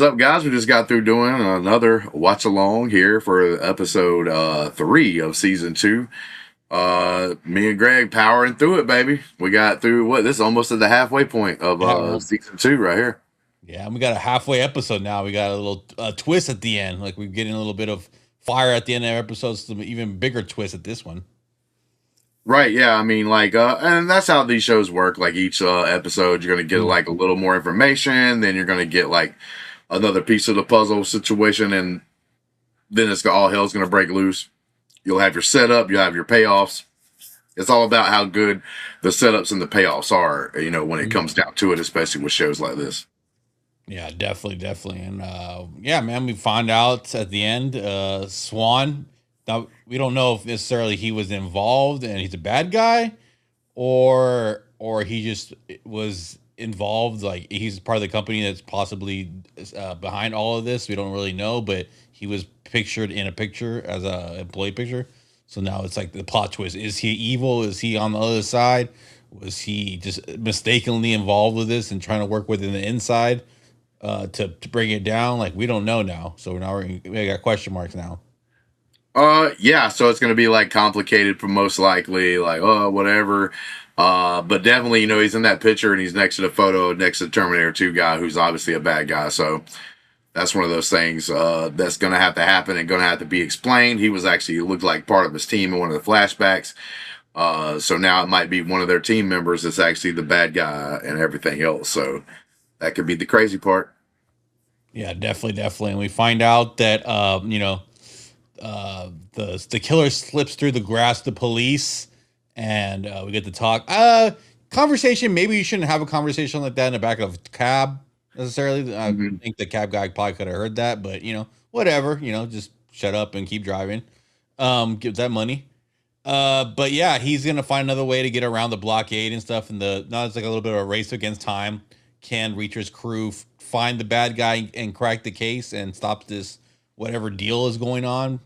is up, guys? We just got through doing another watch along here for episode 3 of season 2. Me and Greg powering through it, baby. We got through what? This is almost at the halfway point of Yeah, man. season 2 right here. Yeah, and we got a halfway episode now. We got a little twist at the end. Like we're getting a little bit of fire at the end of episodes, some even bigger twist at this one. Right, yeah. I mean, like, and that's how these shows work. Like each episode, you're gonna get Mm. like a little more information, then you're gonna get like another piece of the puzzle situation, and then it's all hell's gonna break loose. You'll have your setup, you'll have your payoffs. It's all about how good the setups and the payoffs are, when it Mm. comes down to it, especially with shows like this. Yeah, definitely, definitely. And yeah, man, we find out at the end, Swan. Now we don't know if necessarily he was involved and he's a bad guy, or he just was involved. Like he's part of the company that's possibly behind all of this. We don't really know, but he was pictured in a picture as a employee picture. So now it's like the plot twist: is he evil? Is he on the other side? Was he just mistakenly involved with this and trying to work within the inside to bring it down? Like we don't know now. So now we got question marks now. Yeah, so it's gonna be like complicated for most likely, like, whatever. But definitely, he's in that picture and he's next to the photo next to the Terminator 2 guy who's obviously a bad guy. So that's one of those things that's gonna have to happen and gonna have to be explained. He was actually looked like part of his team in one of the flashbacks. So now it might be one of their team members that's actually the bad guy and everything else. So that could be the crazy part. Yeah, definitely, definitely. And we find out that the killer slips through the grass to police, and we get to talk. Conversation. Maybe you shouldn't have a conversation like that in the back of a cab necessarily. I Mhm. think the cab guy probably could have heard that, but whatever. Just shut up and keep driving. Give that money. But yeah, he's gonna find another way to get around the blockade and stuff. And now it's like a little bit of a race against time. Can Reacher's crew find the bad guy and crack the case and stop this whatever deal is going on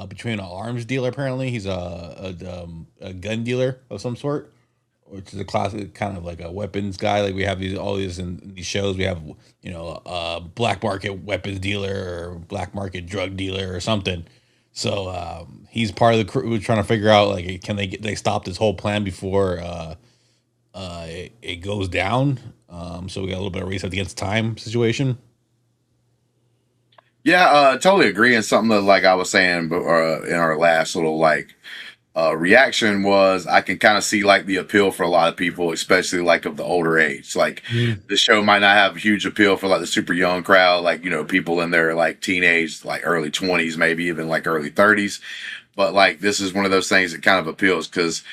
between an arms dealer? Apparently, he's a gun dealer of some sort, which is a classic kind of like a weapons guy. Like we have all these in these shows. We have a black market weapons dealer or black market drug dealer or something. So he's part of the crew trying to figure out like can they stop this whole plan before it goes down. So we got a little bit of race against time situation. Yeah, totally agree. And something that, like I was saying, in our last little like reaction was, I can kind of see like the appeal for a lot of people, especially like of the older age. Like Mhm. the show might not have a huge appeal for like the super young crowd, like people in their like teenage, like early 20s, maybe even like early 30s. But like this is one of those things that kind of appeals because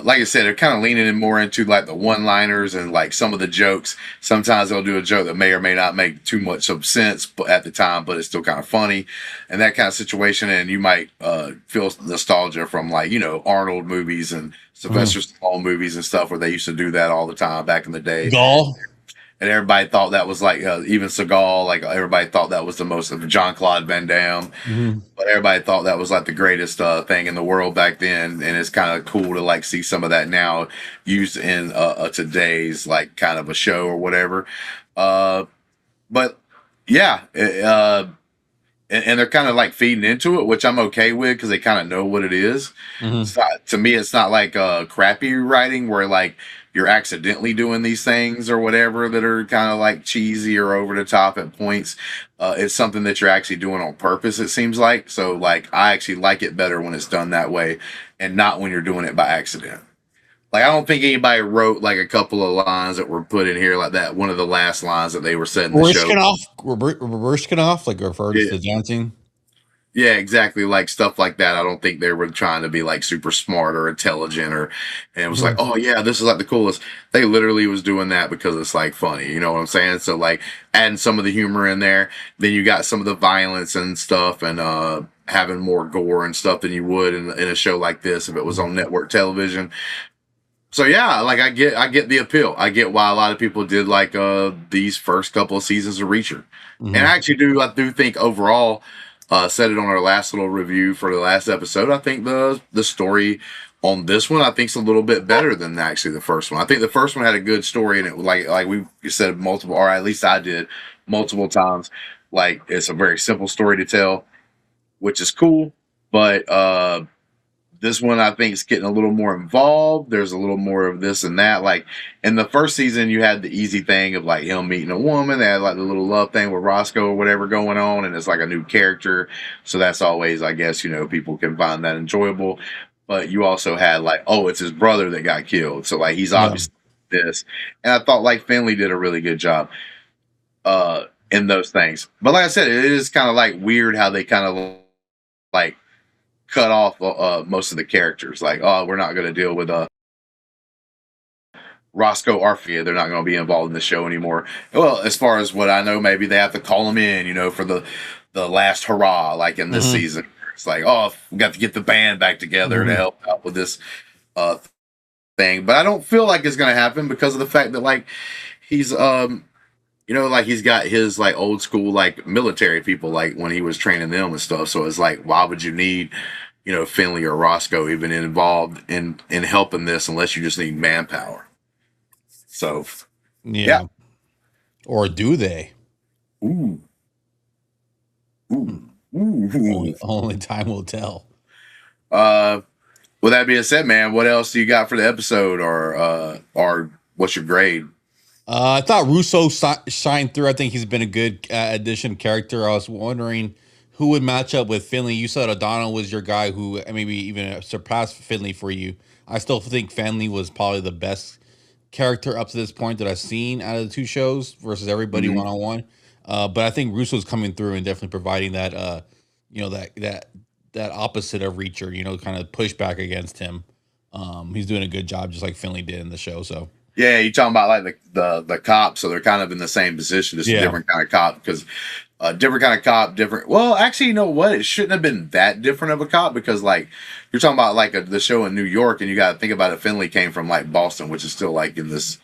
like I said, they're kind of leaning in more into like the one-liners and like some of the jokes. Sometimes they'll do a joke that may or may not make too much of sense, but at the time, but it's still kind of funny, and that kind of situation. And you might feel nostalgia from like Arnold movies and Mhm. Sylvester Stallone movies and stuff where they used to do that all the time back in the day, Gall. and everybody thought that was like even Seagal, like everybody thought that was the most of John Claude Van Damme, Mhm. but everybody thought that was like the greatest thing in the world back then, and it's kind of cool to like see some of that now used in today's like kind of a show or whatever. Uh, but yeah, and they're kind of like feeding into it, which I'm okay with because they kind of know what it is. Mhm. It's not, to me, it's not like crappy writing where like you're accidentally doing these things or whatever that are kind of like cheesy or over the top at points. It's something that you're actually doing on purpose, it seems like. So like I actually like it better when it's done that way and not when you're doing it by accident. Like I don't think anybody wrote like a couple of lines that were put in here like that. One of the last lines that they were said in the show. Reverse like refers Yeah, to dancing. yeah, exactly. Like stuff like that. I don't think they were trying to be like super smart or intelligent and it was like, Mhm. oh yeah, this is like the coolest. They literally was doing that because it's like funny. You know what I'm saying? So like adding some of the humor in there, then you got some of the violence and stuff and having more gore and stuff than you would in a show like this if it was on network television. So yeah, like I get the appeal. I get why a lot of people did like these first couple of seasons of Reacher. And Mhm. I do think overall, said it on our last little review for the last episode. I think the story on this one I think's a little bit better than actually the first one. I think the first one had a good story and it was like we said multiple, or at least I did multiple times. Like it's a very simple story to tell, which is cool. But this one I think is getting a little more involved. There's a little more of this and that. Like in the first season, you had the easy thing of like him meeting a woman. They had like the little love thing with Roscoe or whatever going on, and it's like a new character. So that's always, I guess, people can find that enjoyable. But you also had like, oh, it's his brother that got killed. So like he's Yeah. obviously this. And I thought like Finley did a really good job in those things. But like I said, it is kind of like weird how they kind of like cut off most of the characters. Like, oh, we're not going to deal with Roscoe Arfia. They're not going to be involved in the show anymore. Well, as far as what I know, maybe they have to call him in, for the last hurrah, like in this Hmm. season. It's like, oh, we got to get the band back together to Hmm. help out with this uh, thing. But I don't feel like it's going to happen because of the fact that like he's like he's got his like old school like military people like when he was training them and stuff. So it's like, why would you need Finley or Roscoe even involved in helping this unless you just need manpower? So yeah. Yeah. Or do they? Ooh. Hmm. Ooh. Ooh. Only time will tell. Uh with that being said, man, what else do you got for the episode or what's your grade? I thought Russo shined through. I think he's been a good addition character. I was wondering who would match up with Finley. You said O'Donnell was your guy who maybe even surpassed Finley for you. I still think Finley was probably the best character up to this point that I've seen out of the two shows versus everybody Mm-hmm. one on one. But I think Russo's coming through and definitely providing that, that opposite of Reacher, kind of pushback against him. He's doing a good job, just like Finley did in the show. So Yeah, you're talking about like the cop, so they're kind of in the same position, just a yeah. different kind of cop because different kind of cop, different. Well, actually, you know what? It shouldn't have been that different of a cop because like you're talking about like the show in New York, and you got to think about it. Finley came from like Boston, which is still like in this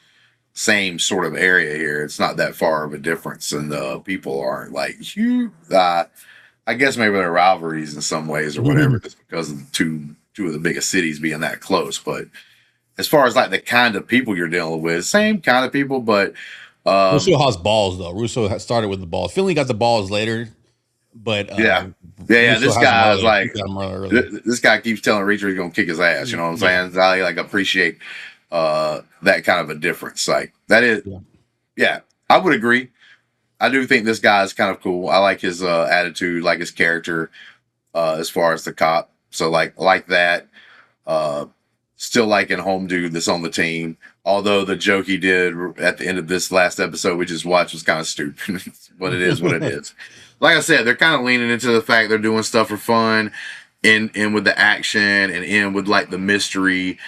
same sort of area here. It's not that far of a difference, and people aren't like huge. I guess maybe there are rivalries in some ways or whatever, just because of two of the biggest cities being that close, but as far as like the kind of people you're dealing with, same kind of people, but Russo um, has balls though. Russo started with the balls. Finley got the balls later, but yeah, yeah. Russo This has them guy's early. He like got them early. this guy keeps telling Reacher he's gonna kick his ass. You know what I'm Yeah, saying? I like appreciate that kind of a difference. Like that is, yeah, yeah, I would agree. I do think this guy is kind of cool. I like his attitude, like his character, as far as the cop. So like that. Uh, Still liking home dude that's on the team. Although the joke he did at the end of this last episode we just watched was kind of stupid. But it is what it is. Like I said, they're kind of leaning into the fact they're doing stuff for fun, in with the action and in with like the mystery,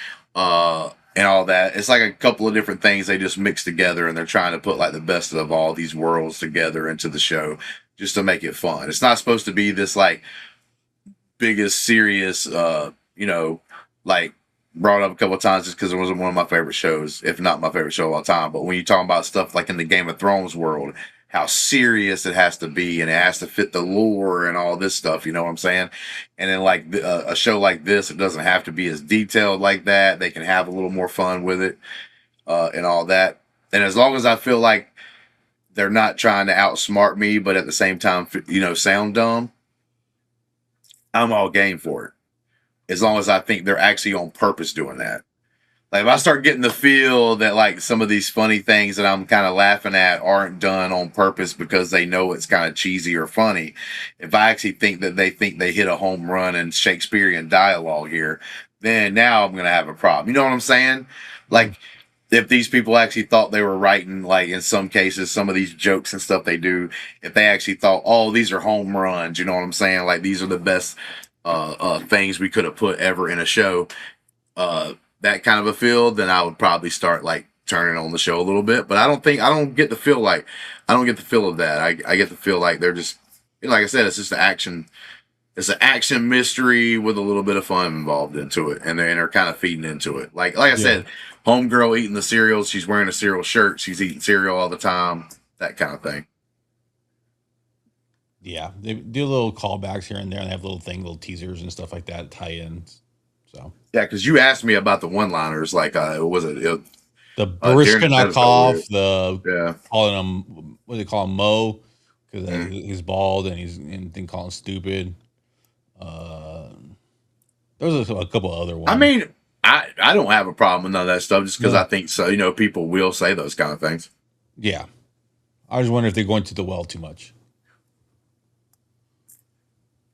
and all that. It's like a couple of different things they just mix together, and they're trying to put like the best of all these worlds together into the show just to make it fun. It's not supposed to be this like biggest serious like brought up a couple of times just because it wasn't one of my favorite shows, if not my favorite show of all time. But when you talk about stuff like in the Game of Thrones world, how serious it has to be and it has to fit the lore and all this stuff, you know what I'm saying? And then like a show like this, it doesn't have to be as detailed like that. They can have a little more fun with it, and all that. And as long as I feel like they're not trying to outsmart me, but at the same time, sound dumb, I'm all game for it. As long as I think they're actually on purpose doing that. Like if I start getting the feel that like some of these funny things that I'm kind of laughing at aren't done on purpose because they know it's kind of cheesy or funny, if I actually think that they think they hit a home run in Shakespearean dialogue here, then now I'm gonna have a problem. You know what I'm saying? Like if these people actually thought they were writing, like in some cases, some of these jokes and stuff they do, if they actually thought, oh, these are home runs, you know what I'm saying? Like these are the best things we could have put ever in a show, that kind of a feel, then I would probably start like turning on the show a little bit. But I don't get the feel like I don't get the feel of that. I get the feel like they're just like I said, it's just an action. It's an action mystery with a little bit of fun involved into it, and they're kind of feeding into it. Like I yeah, said, homegirl eating the cereal. She's wearing a cereal shirt. She's eating cereal all the time. That kind of thing. yeah. They do little callbacks here and there, and they have little teasers and stuff like that, tie-ins. So Yeah, because you asked me about the one-liners. Like, was it? The During the episode, Barishkanakov, the yeah. calling him what do they call him Mo because Mm. he's bald and and then calling him stupid. Uh, there's a couple other I ones. mean, I don't have a problem with none of that stuff just because No. I think so. You know, people will say those kind of things. Yeah, I just wonder if they're going to the well too much.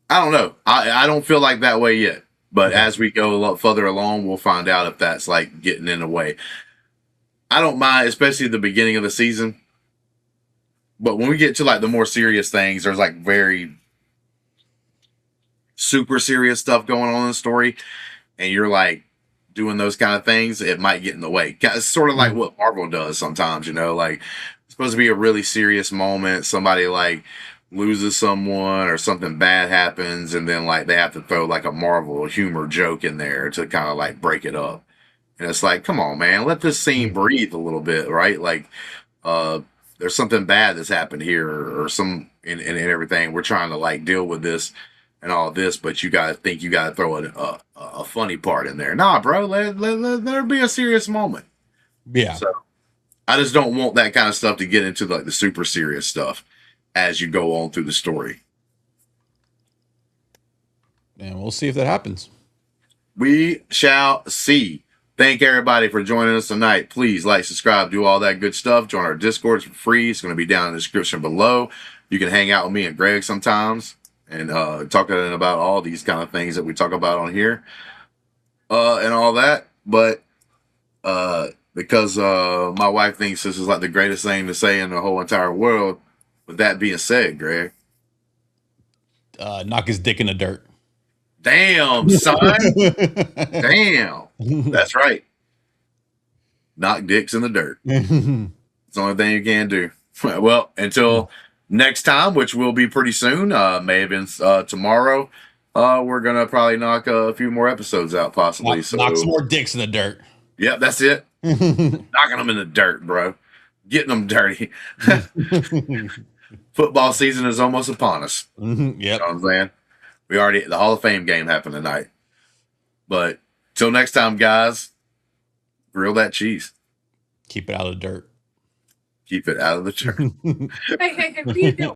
I don't know. I don't feel like that way yet. But Okay. as we go a lot further along, we'll find out if that's like getting in the way. I don't mind, especially at the beginning of the season. But when we get to like the more serious things, there's like very super serious stuff going on in the story, and you're like doing those kind of things, it might get in the way. It's sort of like Mhm. what Marvel does sometimes, you know, like it's supposed to be a really serious moment. Somebody like loses someone or something bad happens, and then like they have to throw like a Marvel humor joke in there to kind of like break it up. And it's like, come on, man, let this scene breathe a little bit, right? Like, uh, there's something bad that's happened here, or some and everything. We're trying to like deal with this and all this, but you gotta think you gotta throw a funny part in there. Nah, bro, let there be a serious moment. Yeah, So I just don't want that kind of stuff to get into like the super serious stuff as you go on through the story. and we'll see if that happens. We shall see. Thank everybody for joining us tonight. Please like, subscribe, do all that good stuff. Join our Discord for free. It's going to be down in the description below. You can hang out with me and Greg sometimes and talk about all these kind of things that we talk about on here and all that. But because my wife thinks this is like the greatest thing to say in the whole entire world, with that being said, Greg, Knock his dick in the dirt. damn, son. Damn. That's right. Knock dicks in the dirt. It's the only thing you can do. Well, until next time, which will be pretty soon, may have been tomorrow, we're going to probably knock a few more episodes out, possibly. Knock some So, more dicks in the dirt. yep, that's it. Knocking them in the dirt, bro. Getting them dirty. Football season is almost upon us. Yep. You know what I'm saying? The Hall of Fame game happened tonight. But till next time, guys, grill that cheese. Keep it out of the dirt. Keep it out of the dirt. Hey, what are you doing?